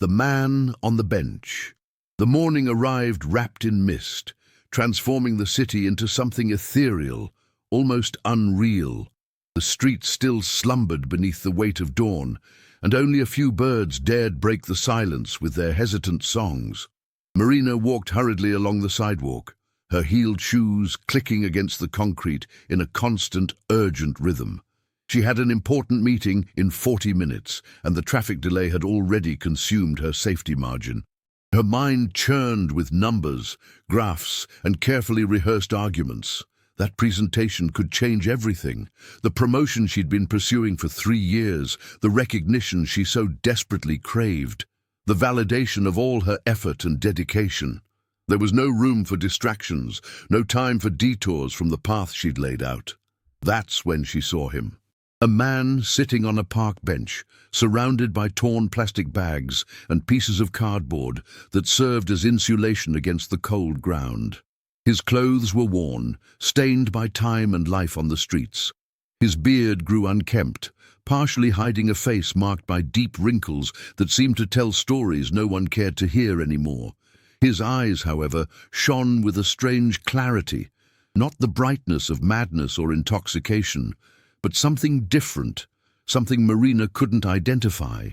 The Man on the Bench. The morning arrived wrapped in mist, transforming the city into something ethereal, almost unreal. The streets still slumbered beneath the weight of dawn, and only a few birds dared break the silence with their hesitant songs. Marina walked hurriedly along the sidewalk, her heeled shoes clicking against the concrete in a constant, urgent rhythm. She had an important meeting in 40 minutes, and the traffic delay had already consumed her safety margin. Her mind churned with numbers, graphs, and carefully rehearsed arguments. That presentation could change everything. The promotion she'd been pursuing for 3 years, the recognition she so desperately craved, the validation of all her effort and dedication. There was no room for distractions, no time for detours from the path she'd laid out. That's when she saw him. A man sitting on a park bench, surrounded by torn plastic bags and pieces of cardboard that served as insulation against the cold ground. His clothes were worn, stained by time and life on the streets. His beard grew unkempt, partially hiding a face marked by deep wrinkles that seemed to tell stories no one cared to hear anymore. His eyes, however, shone with a strange clarity, not the brightness of madness or intoxication, but something different, something Marina couldn't identify.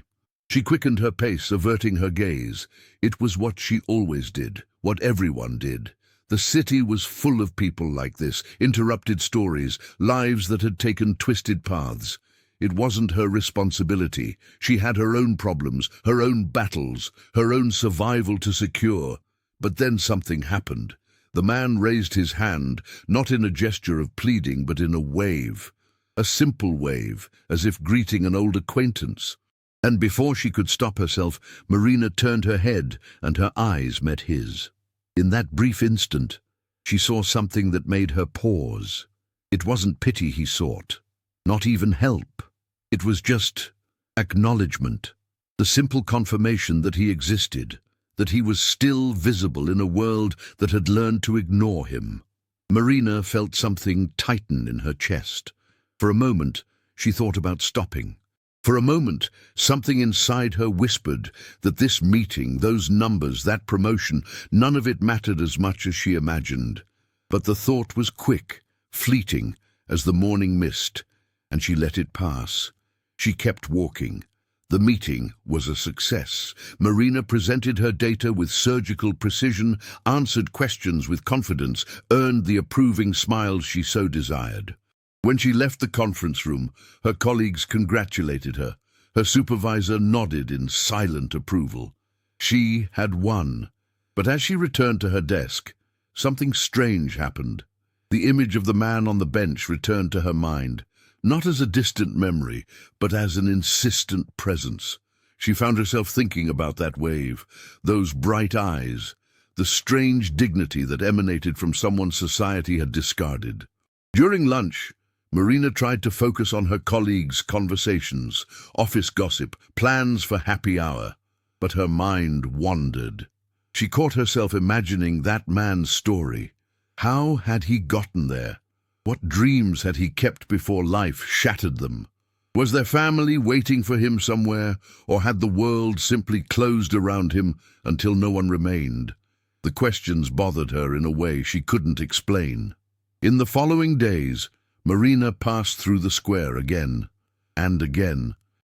She quickened her pace, averting her gaze. It was what she always did, what everyone did. The city was full of people like this, interrupted stories, lives that had taken twisted paths. It wasn't her responsibility. She had her own problems, her own battles, her own survival to secure. But then something happened. The man raised his hand, not in a gesture of pleading, but in a wave. A simple wave, as if greeting an old acquaintance. And before she could stop herself, Marina turned her head and her eyes met his. In that brief instant, she saw something that made her pause. It wasn't pity he sought, not even help. It was just acknowledgement, the simple confirmation that he existed, that he was still visible in a world that had learned to ignore him. Marina felt something tighten in her chest. For a moment, she thought about stopping. For a moment, something inside her whispered that this meeting, those numbers, that promotion, none of it mattered as much as she imagined. But the thought was quick, fleeting, as the morning mist, and she let it pass. She kept walking. The meeting was a success. Marina presented her data with surgical precision, answered questions with confidence, earned the approving smiles she so desired. When she left the conference room, her colleagues congratulated her. Her supervisor nodded in silent approval. She had won. But as she returned to her desk, something strange happened. The image of the man on the bench returned to her mind, not as a distant memory, but as an insistent presence. She found herself thinking about that wave, those bright eyes, the strange dignity that emanated from someone society had discarded. During lunch, Marina tried to focus on her colleagues' conversations, office gossip, plans for happy hour, but her mind wandered. She caught herself imagining that man's story. How had he gotten there? What dreams had he kept before life shattered them? Was there family waiting for him somewhere, or had the world simply closed around him until no one remained? The questions bothered her in a way she couldn't explain. In the following days, Marina passed through the square again, and again,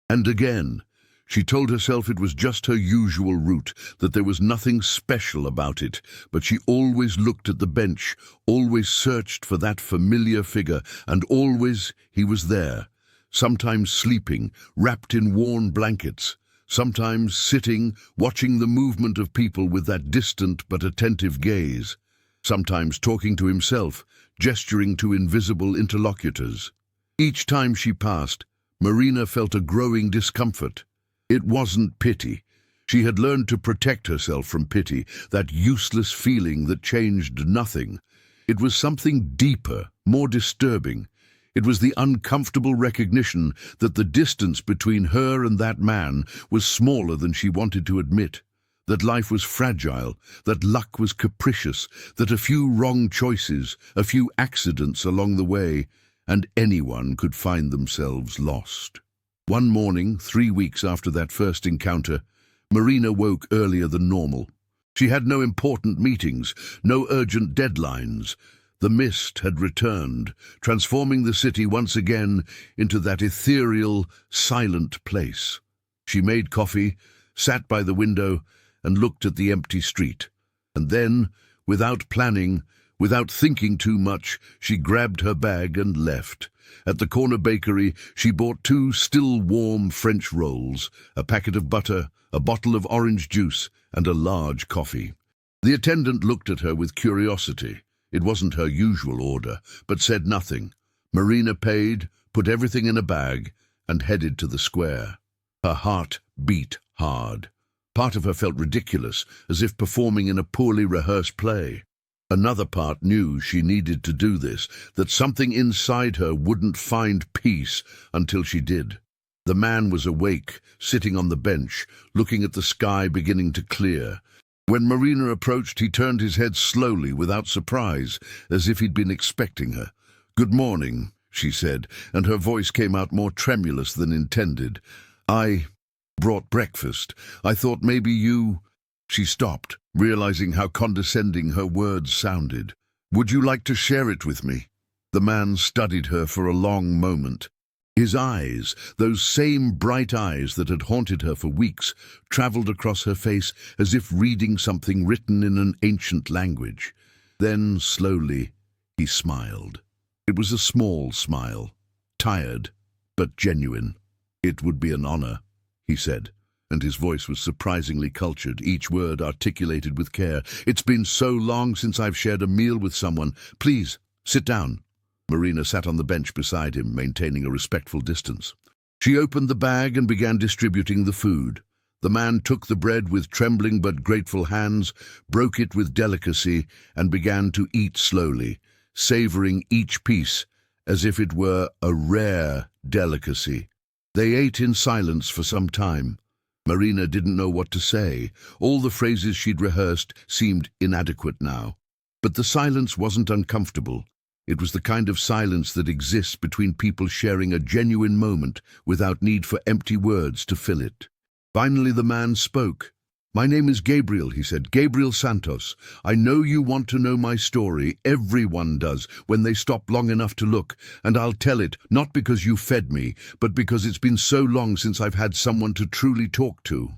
and again. She told herself it was just her usual route, that there was nothing special about it, but she always looked at the bench, always searched for that familiar figure, and always he was there, sometimes sleeping, wrapped in worn blankets, sometimes sitting, watching the movement of people with that distant but attentive gaze, sometimes talking to himself, gesturing to invisible interlocutors. Each time she passed, Marina felt a growing discomfort. It wasn't pity. She had learned to protect herself from pity, that useless feeling that changed nothing. It was something deeper, more disturbing. It was the uncomfortable recognition that the distance between her and that man was smaller than she wanted to admit. That life was fragile, that luck was capricious, that a few wrong choices, a few accidents along the way, and anyone could find themselves lost. One morning, 3 weeks after that first encounter, Marina woke earlier than normal. She had no important meetings, no urgent deadlines. The mist had returned, transforming the city once again into that ethereal, silent place. She made coffee, sat by the window, and looked at the empty street. And then, without planning, without thinking too much, she grabbed her bag and left. At the corner bakery, she bought 2 still warm French rolls, a packet of butter, a bottle of orange juice, and a large coffee. The attendant looked at her with curiosity. It wasn't her usual order, but said nothing. Marina paid, put everything in a bag, and headed to the square. Her heart beat hard. Part of her felt ridiculous, as if performing in a poorly rehearsed play. Another part knew she needed to do this, that something inside her wouldn't find peace until she did. The man was awake, sitting on the bench, looking at the sky beginning to clear. When Marina approached, he turned his head slowly, without surprise, as if he'd been expecting her. "Good morning," she said, and her voice came out more tremulous than intended. "I brought breakfast. I thought maybe you—" She stopped, realizing how condescending her words sounded. "Would you like to share it with me?" The man studied her for a long moment. His eyes, those same bright eyes that had haunted her for weeks, traveled across her face as if reading something written in an ancient language. Then, slowly, he smiled. It was a small smile, tired, but genuine. "It would be an honor," he said, and his voice was surprisingly cultured, each word articulated with care. "It's been so long since I've shared a meal with someone. Please, sit down." Marina sat on the bench beside him, maintaining a respectful distance. She opened the bag and began distributing the food. The man took the bread with trembling but grateful hands, broke it with delicacy, and began to eat slowly, savoring each piece as if it were a rare delicacy. They ate in silence for some time. Marina didn't know what to say. All the phrases she'd rehearsed seemed inadequate now. But the silence wasn't uncomfortable. It was the kind of silence that exists between people sharing a genuine moment without need for empty words to fill it. Finally, the man spoke. "My name is Gabriel," he said. "Gabriel Santos. I know you want to know my story. Everyone does, when they stop long enough to look. And I'll tell it, not because you fed me, but because it's been so long since I've had someone to truly talk to."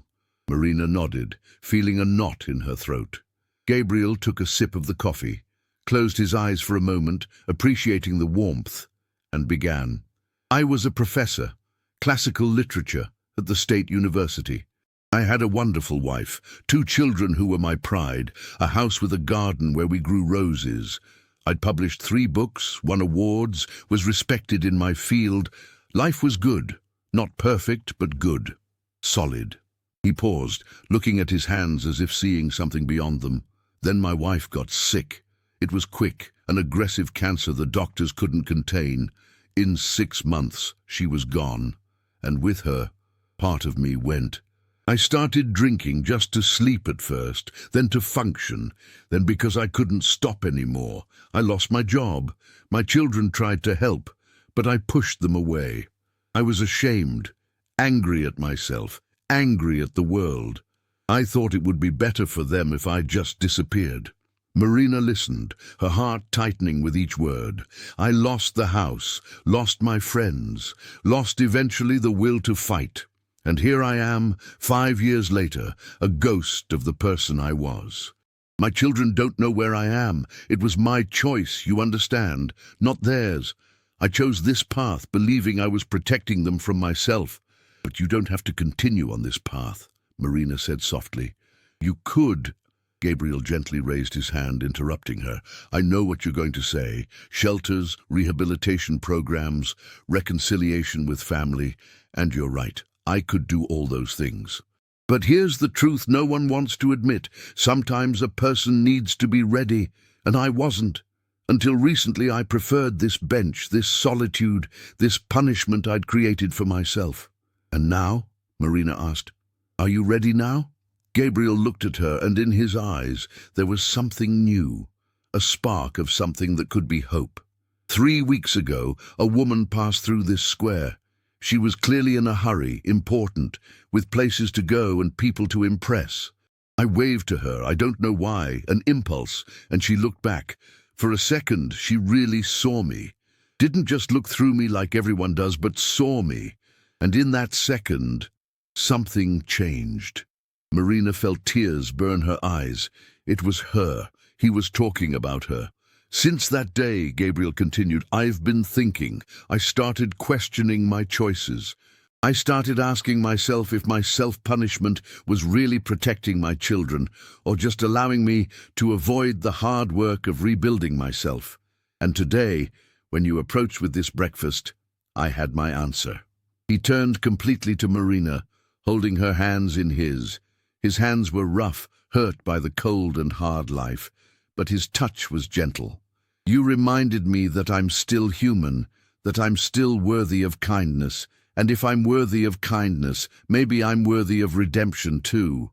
Marina nodded, feeling a knot in her throat. Gabriel took a sip of the coffee, closed his eyes for a moment, appreciating the warmth, and began. "I was a professor, classical literature, at the State University. I had a wonderful wife, 2 children who were my pride, a house with a garden where we grew roses. I'd published 3 books, won awards, was respected in my field. Life was good, not perfect, but good, solid." He paused, looking at his hands as if seeing something beyond them. "Then my wife got sick. It was quick, an aggressive cancer the doctors couldn't contain. In 6 months, she was gone, and with her, part of me went. I started drinking just to sleep at first, then to function, then because I couldn't stop anymore. I lost my job. My children tried to help, but I pushed them away. I was ashamed, angry at myself, angry at the world. I thought it would be better for them if I just disappeared." Marina listened, her heart tightening with each word. "I lost the house, lost my friends, lost eventually the will to fight. And here I am, 5 years later, a ghost of the person I was. My children don't know where I am. It was my choice, you understand, not theirs. I chose this path, believing I was protecting them from myself. But you don't have to continue on this path," Marina said softly. "You could—" Gabriel gently raised his hand, interrupting her. "I know what you're going to say. Shelters, rehabilitation programs, reconciliation with family. And you're right. I could do all those things. But here's the truth no one wants to admit. Sometimes a person needs to be ready, and I wasn't. Until recently I preferred this bench, this solitude, this punishment I'd created for myself." "And now?" Marina asked. "Are you ready now?" Gabriel looked at her, and in his eyes there was something new, a spark of something that could be hope. 3 weeks ago, a woman passed through this square. She was clearly in a hurry, important, with places to go and people to impress. I waved to her, I don't know why, an impulse, and she looked back. For a second, she really saw me. Didn't just look through me like everyone does, but saw me. And in that second, something changed. Marina felt tears burn her eyes. It was her. He was talking about her. Since that day, Gabriel continued, I've been thinking. I started questioning my choices. I started asking myself if my self-punishment was really protecting my children or just allowing me to avoid the hard work of rebuilding myself. And today, when you approached with this breakfast, I had my answer. He turned completely to Marina, holding her hands in his. His hands were rough, hurt by the cold and hard life, but his touch was gentle. You reminded me that I'm still human, that I'm still worthy of kindness, and if I'm worthy of kindness, maybe I'm worthy of redemption too.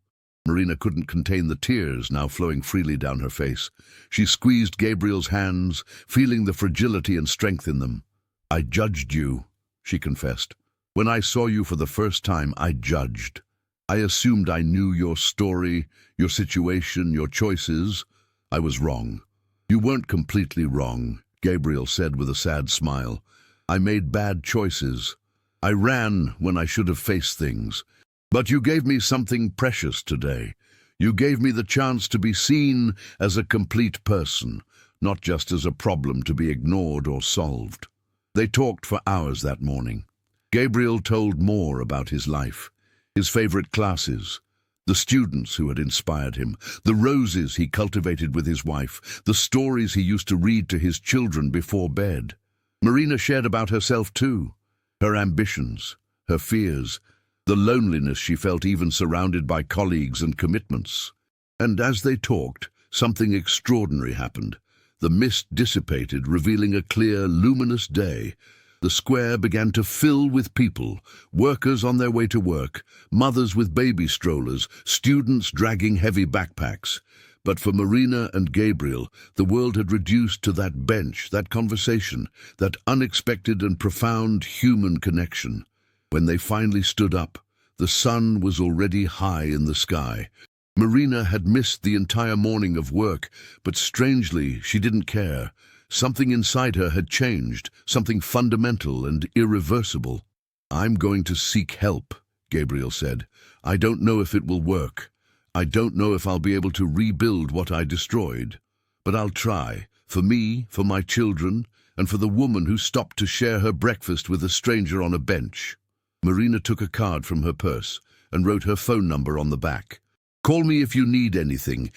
Marina couldn't contain the tears now flowing freely down her face. She squeezed Gabriel's hands, feeling the fragility and strength in them. I judged you, she confessed. When I saw you for the first time, I judged. I assumed I knew your story, your situation, your choices. I was wrong. You weren't completely wrong, Gabriel said with a sad smile. I made bad choices. I ran when I should have faced things. But you gave me something precious today. You gave me the chance to be seen as a complete person, not just as a problem to be ignored or solved. They talked for hours that morning. Gabriel told more about his life, his favorite classes, the students who had inspired him, the roses he cultivated with his wife, the stories he used to read to his children before bed. Marina shared about herself too, her ambitions, her fears, the loneliness she felt even surrounded by colleagues and commitments. And as they talked, something extraordinary happened. The mist dissipated, revealing a clear, luminous day. The square began to fill with people, workers on their way to work, mothers with baby strollers, students dragging heavy backpacks. But for Marina and Gabriel, the world had reduced to that bench, that conversation, that unexpected and profound human connection. When they finally stood up, the sun was already high in the sky. Marina had missed the entire morning of work, but strangely, she didn't care. Something inside her had changed, something fundamental and irreversible. I'm going to seek help, Gabriel said. I don't know if it will work. I don't know if I'll be able to rebuild what I destroyed. But I'll try, for me, for my children, and for the woman who stopped to share her breakfast with a stranger on a bench. Marina took a card from her purse and wrote her phone number on the back. Call me if you need anything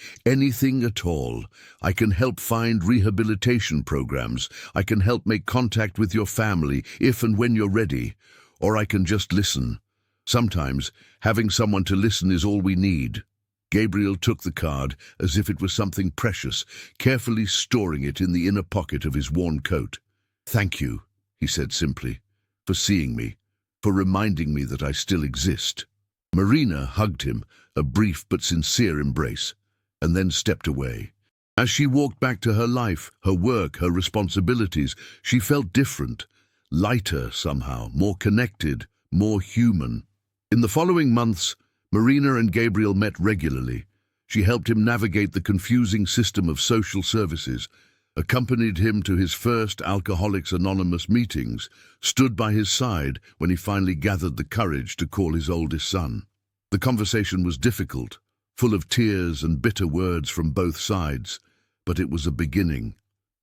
at all. I can help find rehabilitation programs. I can help make contact with your family if and when you're ready. Or I can just listen. Sometimes, having someone to listen is all we need. Gabriel took the card as if it was something precious, carefully storing it in the inner pocket of his worn coat. Thank you, he said simply, for seeing me, for reminding me that I still exist. Marina hugged him, a brief but sincere embrace, and then stepped away. As she walked back to her life, her work, her responsibilities, she felt different, lighter somehow, more connected, more human. In the following months, Marina and Gabriel met regularly. She helped him navigate the confusing system of social services, accompanied him to his first Alcoholics Anonymous meetings, stood by his side when he finally gathered the courage to call his oldest son. The conversation was difficult, full of tears and bitter words from both sides, but it was a beginning.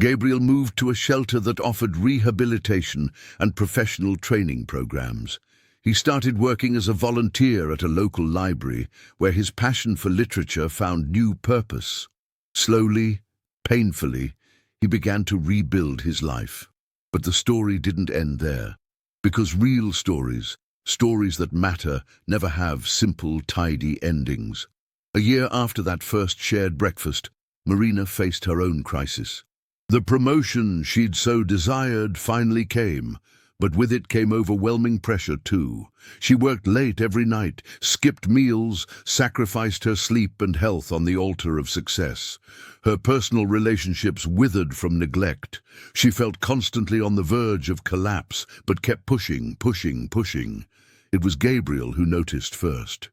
Gabriel moved to a shelter that offered rehabilitation and professional training programs. He started working as a volunteer at a local library where his passion for literature found new purpose. Slowly, painfully, he began to rebuild his life. But the story didn't end there, because real stories, stories that matter, never have simple, tidy endings. A year after that first shared breakfast, Marina faced her own crisis. The promotion she'd so desired finally came, But with it came overwhelming pressure too. She worked late every night, skipped meals, sacrificed her sleep and health on the altar of success. Her personal relationships withered from neglect. She felt constantly on the verge of collapse, but kept pushing. It was Gabriel who noticed first.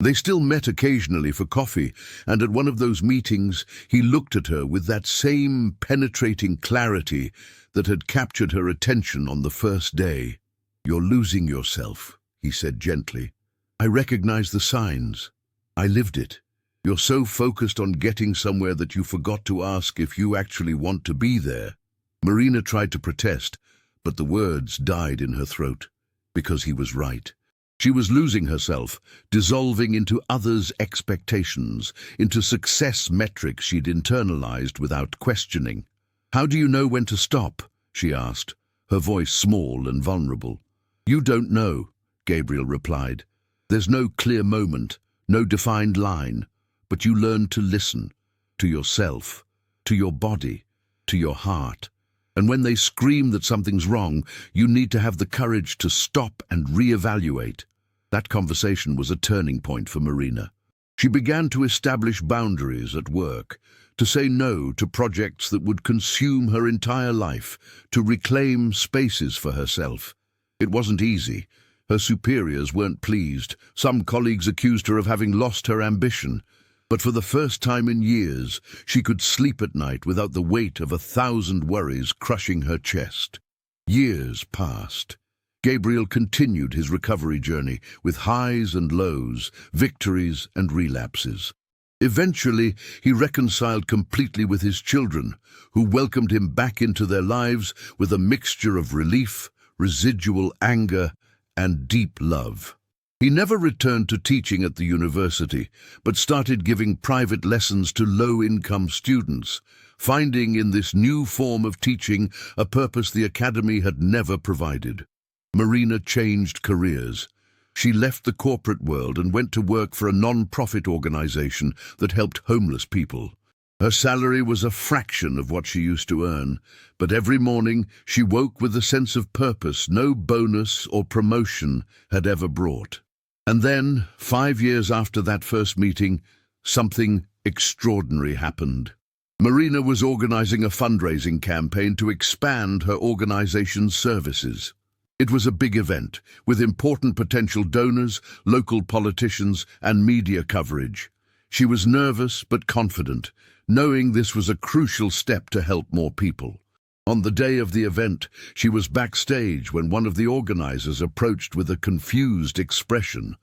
They still met occasionally for coffee, and at one of those meetings he looked at her with that same penetrating clarity that had captured her attention on the first day. "You're losing yourself," he said gently. "I recognize the signs. I lived it. You're so focused on getting somewhere that you forgot to ask if you actually want to be there." Marina tried to protest, but the words died in her throat, because he was right. She was losing herself, dissolving into others' expectations, into success metrics she'd internalized without questioning. "How do you know when to stop?" she asked, her voice small and vulnerable. "You don't know," Gabriel replied. "There's no clear moment, no defined line, but you learn to listen, to yourself, to your body, to your heart. And when they scream that something's wrong, you need to have the courage to stop and reevaluate." That conversation was a turning point for Marina. She began to establish boundaries at work, to say no to projects that would consume her entire life, to reclaim spaces for herself. It wasn't easy. Her superiors weren't pleased. Some colleagues accused her of having lost her ambition. But for the first time in years, she could sleep at night without the weight of 1,000 worries crushing her chest. Years passed. Gabriel continued his recovery journey with highs and lows, victories and relapses. Eventually, he reconciled completely with his children, who welcomed him back into their lives with a mixture of relief, residual anger, and deep love. He never returned to teaching at the university, but started giving private lessons to low-income students, finding in this new form of teaching a purpose the academy had never provided. Marina changed careers. She left the corporate world and went to work for a non-profit organization that helped homeless people. Her salary was a fraction of what she used to earn, but every morning she woke with a sense of purpose no bonus or promotion had ever brought. And then, 5 years after that first meeting, something extraordinary happened. Marina was organizing a fundraising campaign to expand her organization's services. It was a big event, with important potential donors, local politicians, and media coverage. She was nervous but confident, knowing this was a crucial step to help more people. On the day of the event, she was backstage when one of the organizers approached with a confused expression.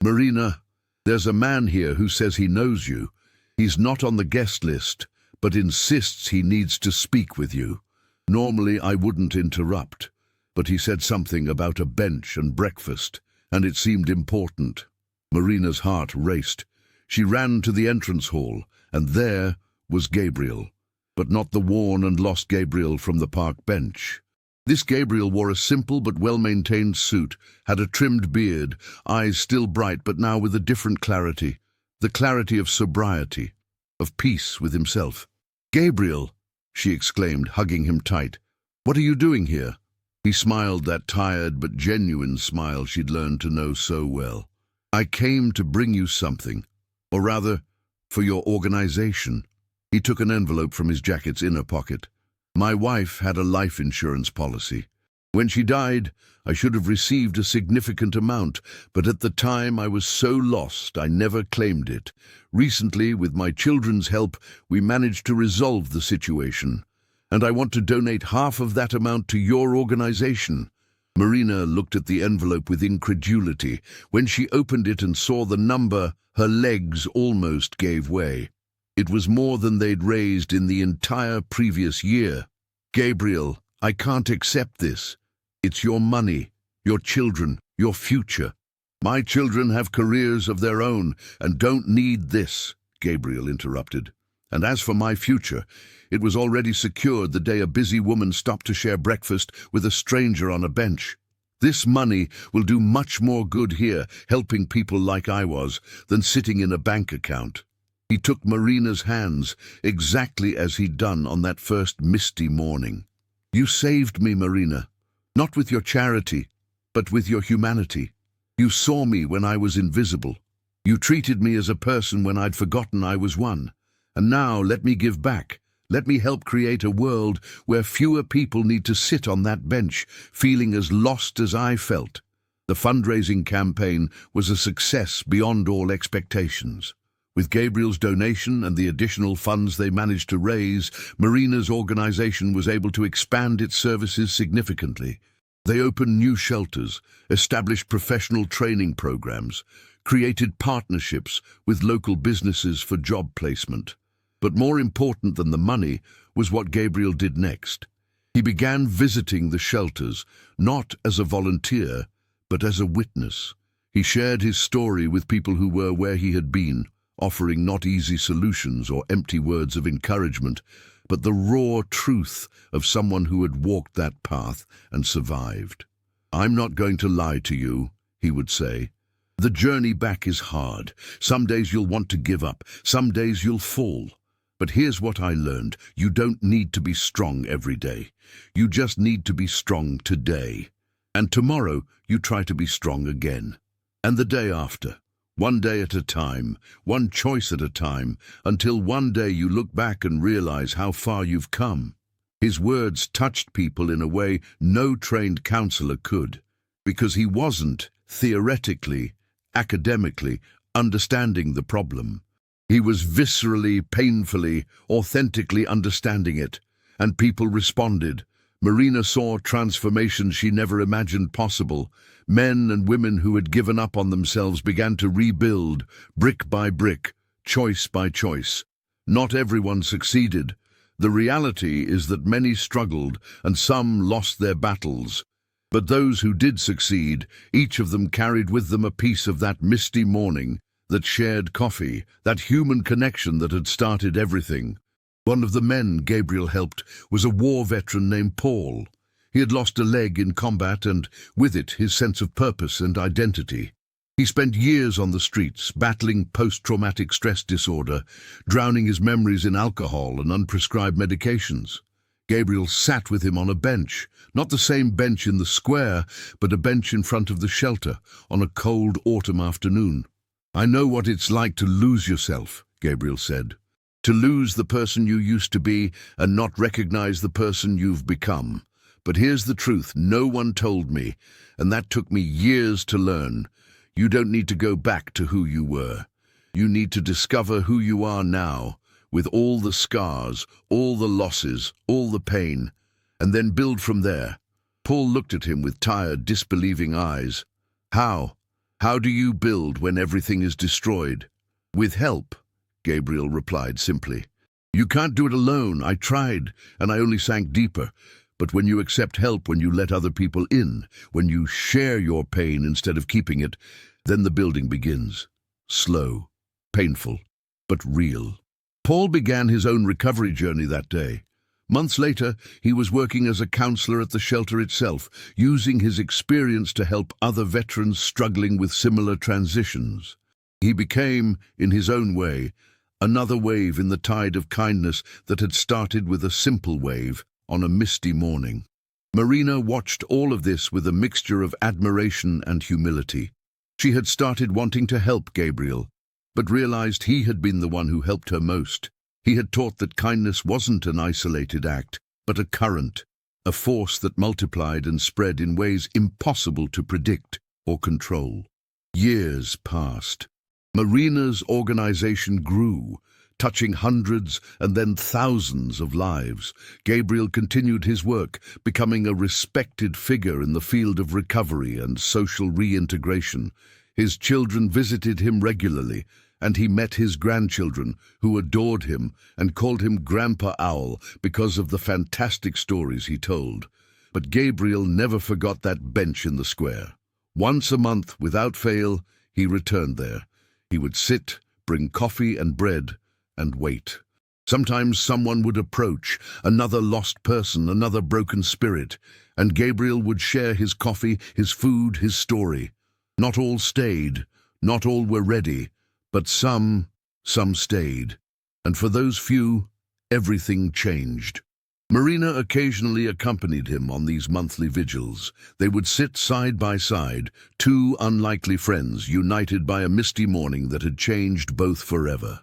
"Marina, there's a man here who says he knows you. He's not on the guest list, but insists he needs to speak with you. Normally I wouldn't interrupt, but he said something about a bench and breakfast, and it seemed important." Marina's heart raced. She ran to the entrance hall, and there was Gabriel, but not the worn and lost Gabriel from the park bench. This Gabriel wore a simple but well-maintained suit, had a trimmed beard, eyes still bright but now with a different clarity, the clarity of sobriety, of peace with himself. "Gabriel," she exclaimed, hugging him tight, "what are you doing here?" He smiled, that tired but genuine smile she'd learned to know so well. "I came to bring you something, or rather, for your organization." He took an envelope from his jacket's inner pocket. "My wife had a life insurance policy. When she died, I should have received a significant amount, but at the time I was so lost I never claimed it. Recently, with my children's help, we managed to resolve the situation, and I want to donate half of that amount to your organization." Marina looked at the envelope with incredulity. When she opened it and saw the number, her legs almost gave way. It was more than they'd raised in the entire previous year. "Gabriel, I can't accept this. It's your money, your children, your future." "My children have careers of their own and don't need this," Gabriel interrupted. "And as for my future, it was already secured the day a busy woman stopped to share breakfast with a stranger on a bench. This money will do much more good here, helping people like I was, than sitting in a bank account." He took Marina's hands, exactly as he'd done on that first misty morning. "You saved me, Marina. Not with your charity, but with your humanity. You saw me when I was invisible. You treated me as a person when I'd forgotten I was one. And now let me give back. Let me help create a world where fewer people need to sit on that bench, feeling as lost as I felt. The fundraising campaign was a success beyond all expectations. With Gabriel's donation and the additional funds they managed to raise, Marina's organization was able to expand its services significantly. They opened new shelters, established professional training programs, created partnerships with local businesses for job placement. But more important than the money was what Gabriel did next. He began visiting the shelters, not as a volunteer, but as a witness. He shared his story with people who were where he had been, offering not easy solutions or empty words of encouragement, but the raw truth of someone who had walked that path and survived. "I'm not going to lie to you," he would say. "The journey back is hard. Some days you'll want to give up. Some days you'll fall. But here's what I learned. You don't need to be strong every day. You just need to be strong today. And tomorrow you try to be strong again. And the day after. One day at a time, one choice at a time, until one day you look back and realize how far you've come." His words touched people in a way no trained counselor could, because he wasn't, theoretically, academically, understanding the problem. He was viscerally, painfully, authentically understanding it, and people responded. Marina saw transformations she never imagined possible. Men and women who had given up on themselves began to rebuild, brick by brick, choice by choice. Not everyone succeeded. The reality is that many struggled and some lost their battles. But those who did succeed, each of them carried with them a piece of that misty morning, that shared coffee, that human connection that had started everything. One of the men Gabriel helped was a war veteran named Paul. He had lost a leg in combat and, with it, his sense of purpose and identity. He spent years on the streets, battling post-traumatic stress disorder, drowning his memories in alcohol and unprescribed medications. Gabriel sat with him on a bench, not the same bench in the square, but a bench in front of the shelter, on a cold autumn afternoon. "I know what it's like to lose yourself," Gabriel said. "To lose the person you used to be and not recognize the person you've become. But here's the truth no one told me, and that took me years to learn. You don't need to go back to who you were. You need to discover who you are now, with all the scars, all the losses, all the pain, and then build from there." Paul looked at him with tired, disbelieving eyes. "How? How do you build when everything is destroyed?" "With help," Gabriel replied simply. "You can't do it alone. I tried, and I only sank deeper. But when you accept help, when you let other people in, when you share your pain instead of keeping it, then the building begins. Slow, painful, but real." Paul began his own recovery journey that day. Months later, he was working as a counselor at the shelter itself, using his experience to help other veterans struggling with similar transitions. He became, in his own way, another wave in the tide of kindness that had started with a simple wave on a misty morning. Marina watched all of this with a mixture of admiration and humility. She had started wanting to help Gabriel, but realized he had been the one who helped her most. He had taught that kindness wasn't an isolated act, but a current, a force that multiplied and spread in ways impossible to predict or control. Years passed. Marina's organization grew, touching hundreds and then thousands of lives. Gabriel continued his work, becoming a respected figure in the field of recovery and social reintegration. His children visited him regularly, and he met his grandchildren, who adored him and called him Grandpa Owl because of the fantastic stories he told. But Gabriel never forgot that bench in the square. Once a month, without fail, he returned there. He would sit, bring coffee and bread, and wait. Sometimes someone would approach, another lost person, another broken spirit, and Gabriel would share his coffee, his food, his story. Not all stayed, not all were ready, but some stayed. And for those few, everything changed. Marina occasionally accompanied him on these monthly vigils. They would sit side by side, two unlikely friends united by a misty morning that had changed both forever.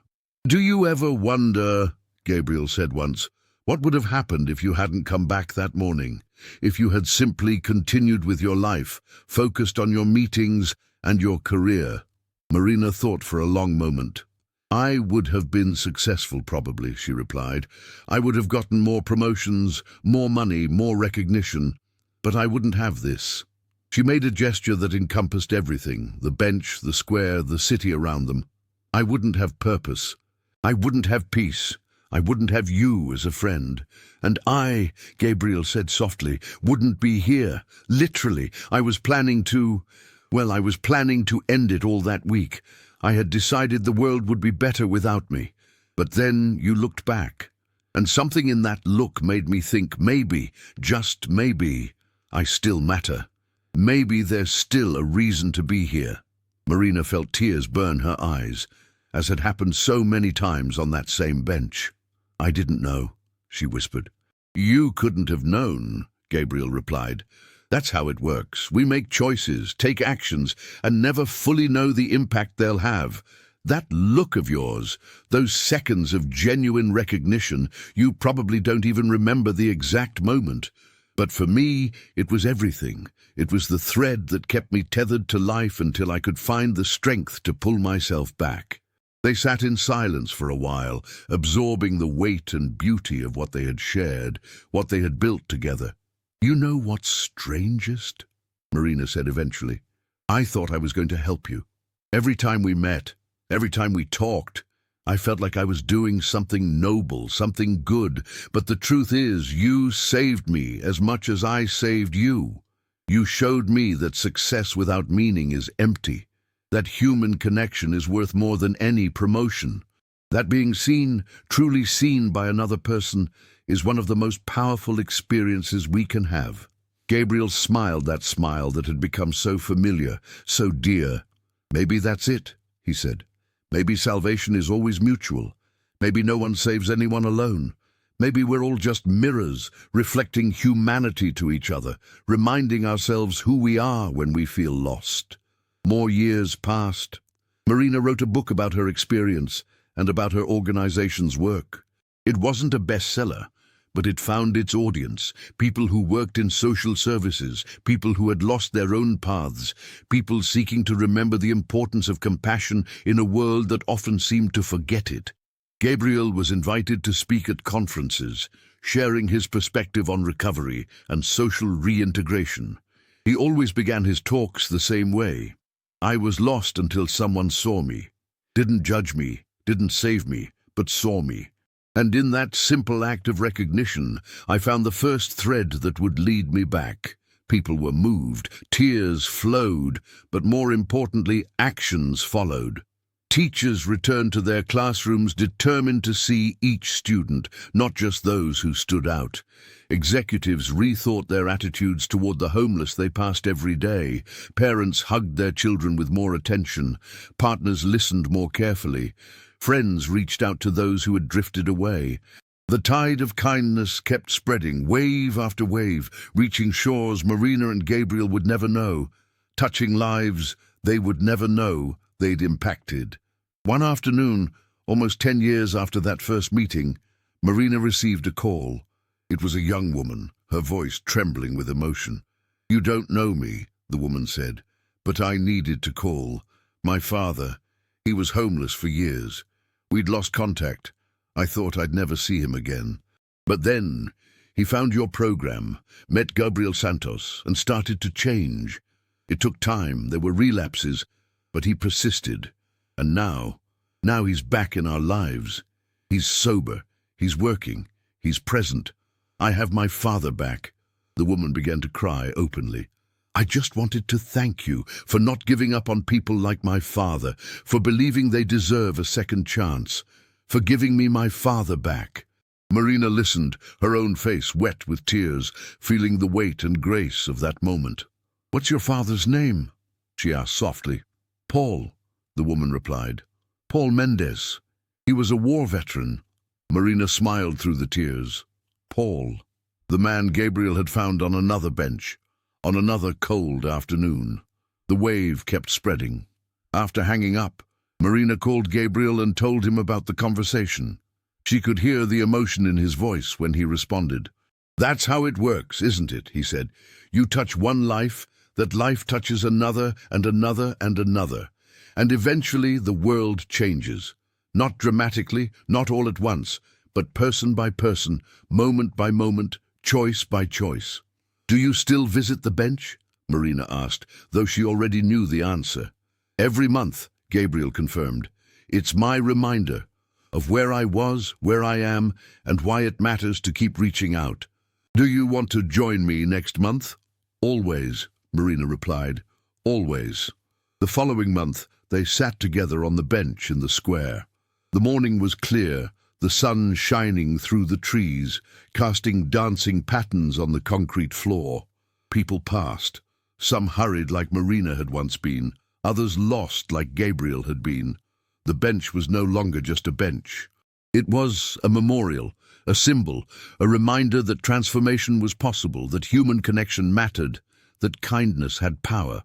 "Do you ever wonder," Gabriel said once, "what would have happened if you hadn't come back that morning? If you had simply continued with your life, focused on your meetings and your career?" Marina thought for a long moment. "I would have been successful, probably," she replied. "I would have gotten more promotions, more money, more recognition. But I wouldn't have this." She made a gesture that encompassed everything, the bench, the square, the city around them. "I wouldn't have purpose. I wouldn't have peace. I wouldn't have you as a friend. And I," Gabriel said softly, "wouldn't be here. Literally, I was planning to end it all that week. I had decided the world would be better without me. But then you looked back, and something in that look made me think maybe, just maybe, I still matter. Maybe there's still a reason to be here." Marina felt tears burn her eyes, as had happened so many times on that same bench. "I didn't know," she whispered. "You couldn't have known," Gabriel replied. "That's how it works. We make choices, take actions, and never fully know the impact they'll have. That look of yours, those seconds of genuine recognition, you probably don't even remember the exact moment. But for me, it was everything. It was the thread that kept me tethered to life until I could find the strength to pull myself back." They sat in silence for a while, absorbing the weight and beauty of what they had shared, what they had built together. "You know what's strangest?" Marina said eventually. "I thought I was going to help you. Every time we met, every time we talked, I felt like I was doing something noble, something good. But the truth is, you saved me as much as I saved you. You showed me that success without meaning is empty, that human connection is worth more than any promotion, that being seen, truly seen by another person, is one of the most powerful experiences we can have." Gabriel smiled that smile that had become so familiar, so dear. "Maybe that's it," he said. "Maybe salvation is always mutual. Maybe no one saves anyone alone. Maybe we're all just mirrors, reflecting humanity to each other, reminding ourselves who we are when we feel lost." More years passed. Marina wrote a book about her experience and about her organization's work. It wasn't a bestseller, but it found its audience, people who worked in social services, people who had lost their own paths, people seeking to remember the importance of compassion in a world that often seemed to forget it. Gabriel was invited to speak at conferences, sharing his perspective on recovery and social reintegration. He always began his talks the same way. "I was lost until someone saw me, didn't judge me, didn't save me, but saw me. And in that simple act of recognition, I found the first thread that would lead me back." People were moved, tears flowed, but more importantly, actions followed. Teachers returned to their classrooms determined to see each student, not just those who stood out. Executives rethought their attitudes toward the homeless they passed every day. Parents hugged their children with more attention. Partners listened more carefully. Friends reached out to those who had drifted away. The tide of kindness kept spreading, wave after wave, reaching shores Marina and Gabriel would never know, touching lives they would never know they'd impacted. One afternoon, almost 10 years after that first meeting, Marina received a call. It was a young woman, her voice trembling with emotion. "You don't know me," the woman said, "but I needed to call. My father, he was homeless for years. We'd lost contact. I thought I'd never see him again. But then he found your program, met Gabriel Santos, and started to change. It took time, there were relapses, but he persisted. And now he's back in our lives. He's sober, he's working, he's present. I have my father back." The woman began to cry openly. "I just wanted to thank you for not giving up on people like my father, for believing they deserve a second chance, for giving me my father back." Marina listened, her own face wet with tears, feeling the weight and grace of that moment. "What's your father's name?" she asked softly. "Paul," the woman replied. "Paul Mendez. He was a war veteran." Marina smiled through the tears. Paul, the man Gabriel had found on another bench, on another cold afternoon. The wave kept spreading. After hanging up, Marina called Gabriel and told him about the conversation. She could hear the emotion in his voice when he responded. "That's how it works, isn't it?" he said. "You touch one life, that life touches another and another and another. And eventually the world changes. Not dramatically, not all at once, but person by person, moment by moment, choice by choice." "Do you still visit the bench?" Marina asked, though she already knew the answer. "Every month," Gabriel confirmed. "It's my reminder of where I was, where I am, and why it matters to keep reaching out." "Do you want to join me next month?" "Always," Marina replied. "Always." The following month, they sat together on the bench in the square. The morning was clear, the sun shining through the trees, casting dancing patterns on the concrete floor. People passed. Some hurried like Marina had once been, others lost like Gabriel had been. The bench was no longer just a bench. It was a memorial, a symbol, a reminder that transformation was possible, that human connection mattered, that kindness had power.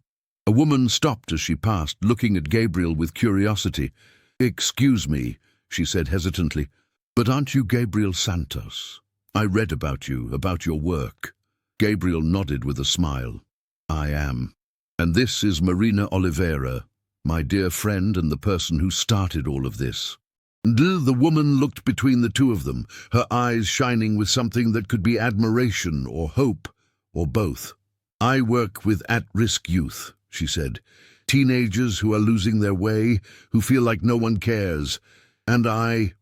A woman stopped as she passed, looking at Gabriel with curiosity. "Excuse me," she said hesitantly, "but aren't you Gabriel Santos? I read about you, about your work." Gabriel nodded with a smile. "I am. And this is Marina Oliveira, my dear friend and the person who started all of this." The woman looked between the two of them, her eyes shining with something that could be admiration or hope, or both. "I work with at-risk youth," she said. "Teenagers who are losing their way, who feel like no one cares. And I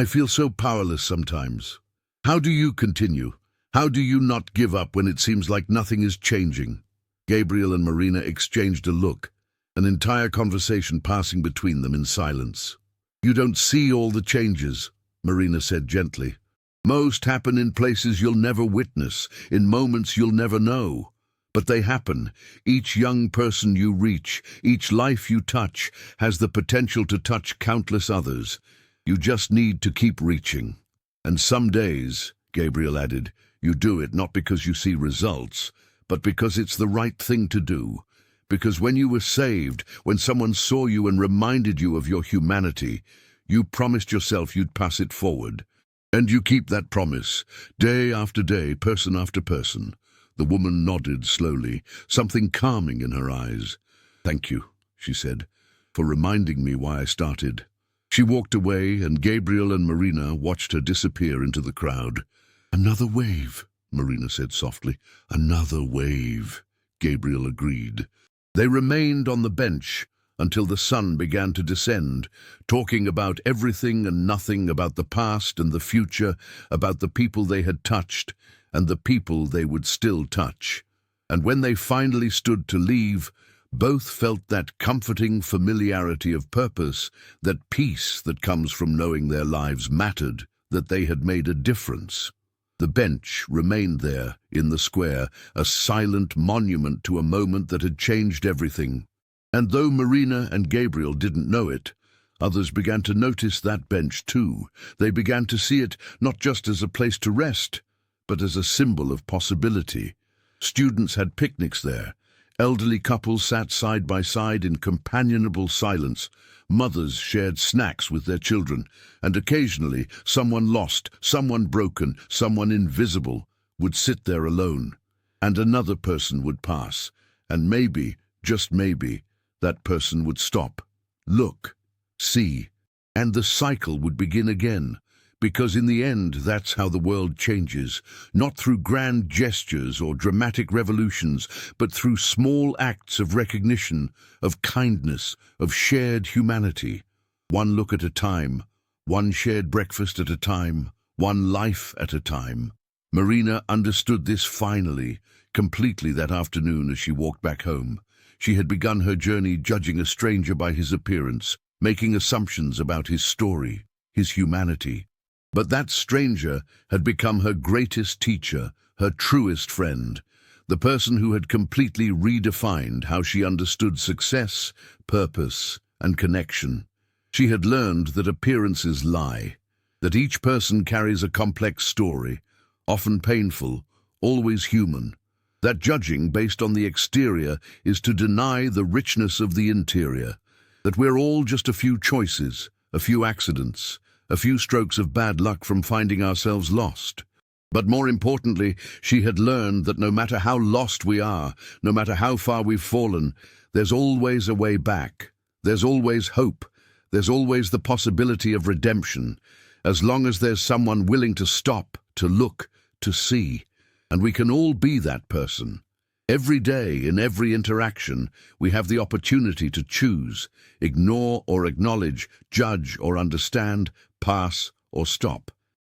feel so powerless sometimes. How do you continue? How do you not give up when it seems like nothing is changing?" Gabriel and Marina exchanged a look, an entire conversation passing between them in silence. "You don't see all the changes," Marina said gently. "Most happen in places you'll never witness, in moments you'll never know. But they happen. Each young person you reach, each life you touch, has the potential to touch countless others. You just need to keep reaching. And some days," Gabriel added, "you do it not because you see results, but because it's the right thing to do. Because when you were saved, when someone saw you and reminded you of your humanity, you promised yourself you'd pass it forward. And you keep that promise, day after day, person after person." The woman nodded slowly, something calming in her eyes. "Thank you," she said, "for reminding me why I started." She walked away, and Gabriel and Marina watched her disappear into the crowd. "Another wave," Marina said softly. "Another wave," Gabriel agreed. They remained on the bench until the sun began to descend, talking about everything and nothing, about the past and the future, about the people they had touched and the people they would still touch. And when they finally stood to leave, both felt that comforting familiarity of purpose, that peace that comes from knowing their lives mattered, that they had made a difference. The bench remained there, in the square, a silent monument to a moment that had changed everything. And though Marina and Gabriel didn't know it, others began to notice that bench too. They began to see it not just as a place to rest, but as a symbol of possibility. Students had picnics there. Elderly couples sat side by side in companionable silence. Mothers shared snacks with their children, and occasionally someone lost, someone broken, someone invisible would sit there alone. And another person would pass, and maybe, just maybe, that person would stop, look, see, and the cycle would begin again. Because in the end, that's how the world changes, not through grand gestures or dramatic revolutions, but through small acts of recognition, of kindness, of shared humanity. One look at a time, one shared breakfast at a time, one life at a time. Marina understood this finally, completely that afternoon as she walked back home. She had begun her journey judging a stranger by his appearance, making assumptions about his story, his humanity. But that stranger had become her greatest teacher, her truest friend, the person who had completely redefined how she understood success, purpose, and connection. She had learned that appearances lie, that each person carries a complex story, often painful, always human. That judging based on the exterior is to deny the richness of the interior, that we're all just a few choices, a few accidents, a few strokes of bad luck from finding ourselves lost. But more importantly, she had learned that no matter how lost we are, no matter how far we've fallen, there's always a way back. There's always hope. There's always the possibility of redemption, as long as there's someone willing to stop, to look, to see. And we can all be that person. Every day, in every interaction, we have the opportunity to choose, ignore or acknowledge, judge or understand, pass or stop.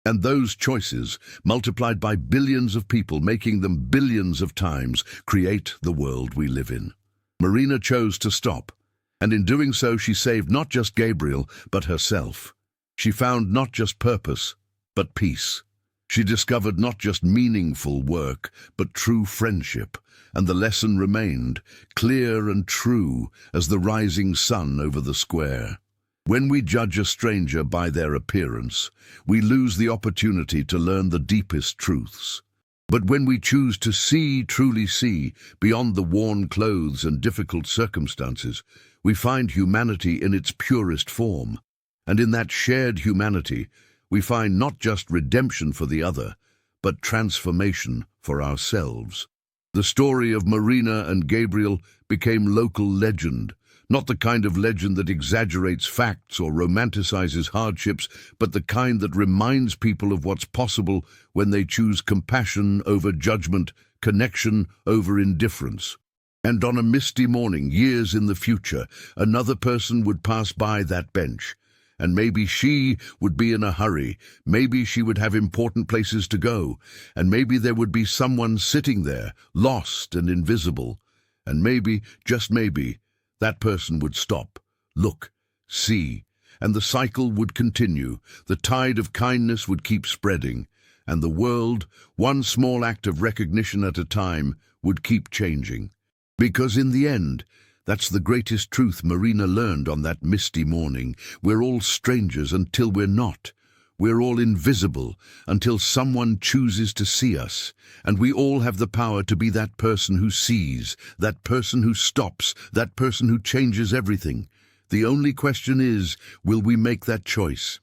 And those choices, multiplied by billions of people making them billions of times, create the world we live in. Marina chose to stop, and in doing so she saved not just Gabriel, but herself. She found not just purpose, but peace. She discovered not just meaningful work, but true friendship, and the lesson remained, clear and true as the rising sun over the square. When we judge a stranger by their appearance, we lose the opportunity to learn the deepest truths. But when we choose to see, truly see, beyond the worn clothes and difficult circumstances, we find humanity in its purest form. And in that shared humanity, we find not just redemption for the other, but transformation for ourselves. The story of Marina and Gabriel became local legend, not the kind of legend that exaggerates facts or romanticizes hardships, but the kind that reminds people of what's possible when they choose compassion over judgment, connection over indifference. And on a misty morning, years in the future, another person would pass by that bench. And maybe she would be in a hurry, maybe she would have important places to go, and maybe there would be someone sitting there, lost and invisible. And maybe, just maybe, that person would stop, look, see, and the cycle would continue. The tide of kindness would keep spreading, and the world, one small act of recognition at a time, would keep changing. Because in the end, that's the greatest truth Marina learned on that misty morning. We're all strangers until we're not. We're all invisible until someone chooses to see us. And we all have the power to be that person who sees, that person who stops, that person who changes everything. The only question is, will we make that choice?